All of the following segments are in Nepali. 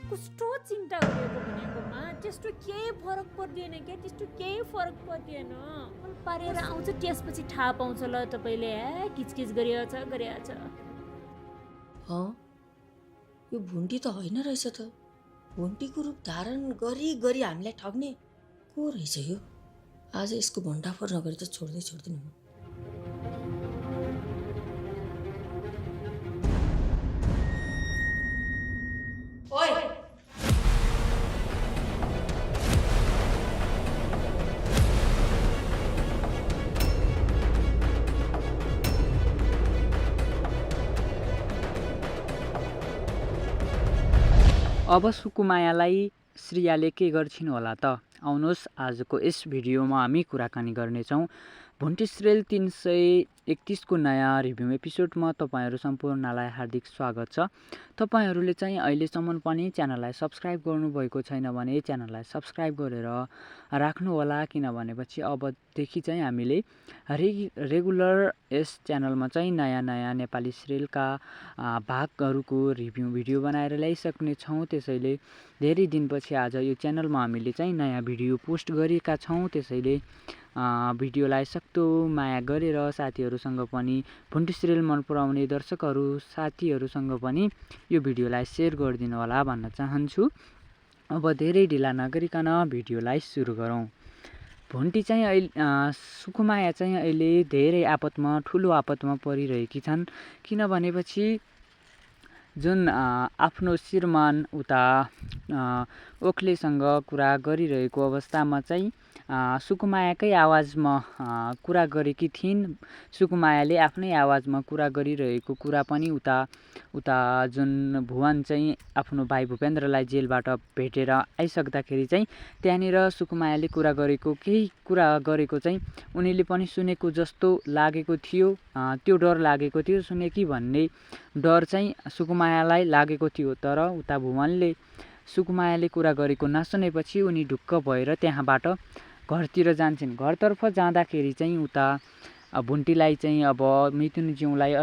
कस्तो चिन्ता गरेको भनेकोमा त्यस्तो केही फरक पर्दैन क्या, त्यस्तो केही फरक पर्दैन। पारेर आउँछ त्यसपछि थाहा पाउँछ ल तपाईँले। किचकिच गरिहाल्छ। यो भुन्टी त होइन रहेछ त। भुन्टीको रूप धारण गरी हामीलाई ठग्ने को रहेछ यो? आज यसको भण्डाफोर नगरी त छोड्दिनँ म। ओइ अब सुकुमायालाई श्रियाले के गर्छिन् होला त? आउनुहोस् आजको यस भिडियोमा हामी कुराकानी गर्नेछौँ। भुन्टी सिरियल 331 को नयाँ रिभ्यू एपिसोडमा तपाईहरू सम्पूर्णलाई हार्दिक स्वागत छ। तपाईहरूले चाहिँ अहिलेसम्म पनि च्यानललाई सब्स्क्राइब गर्नुभएको छैन भने च्यानललाई सब्स्क्राइब गरेर राख्नु होला, किनभनेपछि अबदेखि चाहिँ हामीले रेगुलर यस च्यानलमा चाहिँ नयाँ नेपाली सिरियलका भागहरूको रिभ्यू भिडियो बनाएर ल्याइसक्नेछौँ। त्यसैले धेरै दिनपछि आज यो च्यानलमा हामीले चाहिँ नयाँ भिडियो पोस्ट गरेका छौँ। त्यसैले भिडियोलाई सक्दो माया गरेर साथीहरूसँग पनि, भुन्टी सिरियल मन पराउने दर्शकहरू साथीहरूसँग पनि यो भिडियोलाई सेयर गरिदिनु होला भन्न चाहन्छु। अब धेरै ढिला नगरिकन भिडियोलाई सुरु गरौँ। भुन्टी चाहिँ सुकुमाया चाहिँ अहिले धेरै ठुलो आपतमा परिरहेकी छन्। किनभनेपछि जुन आफ्नो श्रीमान उता ओखलेसँग कुरा गरिरहेको अवस्थामा चाहिँ सुकुमायाकै आवाजमा कुरा गरेकी थिइन्। सुकुमायाले आफ्नै आवाजमा कुरा गरिरहेको कुरा पनि उता जुन भुवन चाहिँ आफ्नो भाइ भूपेन्द्रलाई जेलबाट भेटेर आइसक्दाखेरि चाहिँ त्यहाँनिर सुकुमायाले केही कुरा गरेको चाहिँ उनीले पनि सुनेको जस्तो लागेको थियो। त्यो डर लागेको थियो, सुने कि भन्ने डर चाहिँ सुकुमायालाई लागेको थियो। तर उता भुवनले सुकुमायाले कुरा गरेको नसुनेपछि उनी ढुक्क भएर त्यहाँबाट घरतिर जान्छन्। घरतर्फ जाँदाखेरि चाहिँ उता भुन्टीलाई चाहिँ अब मृत्युञ्जयलाई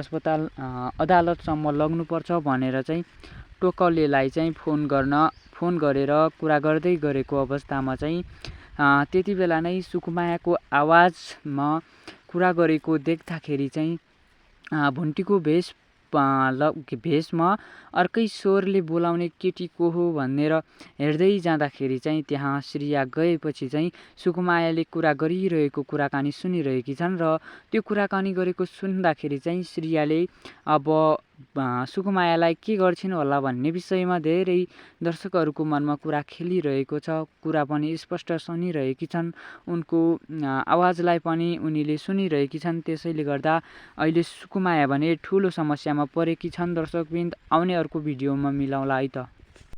अदालतसम्म लग्नुपर्छ भनेर चाहिँ टोकलेलाई चाहिँ फोन गरेर कुरा गर्दै गरेको अवस्थामा चाहिँ त्यति बेला नै सुकुमायाको आवाजमा कुरा गरेको देख्दाखेरि चाहिँ भुन्टीको भेषमा अर्कै स्वरले बोलाउने केटी को हो भनेर हेर्दै जाँदाखेरि चाहिँ त्यहाँ श्रिया गएपछि चाहिँ सुकुमायाले कुरा गरिरहेको कुराकानी सुनिरहेकी छन्। र त्यो कुराकानी गरेको सुन्दाखेरि चाहिँ श्रियाले अब सुकुमायालाई के गर्छिन् होला भन्ने विषयमा धेरै दर्शकहरूको मनमा कुरा खेलिरहेको छ। कुरा पनि स्पष्ट सुनिरहेकी छन्, उनको आवाजलाई पनि उनीले सुनिरहेकी छन्। त्यसैले गर्दा अहिले सुकुमाया भने ठुलो समस्यामा परेकी छन्। दर्शकवृन्द, आउने अर्को भिडियोमा मिलाउँला है त।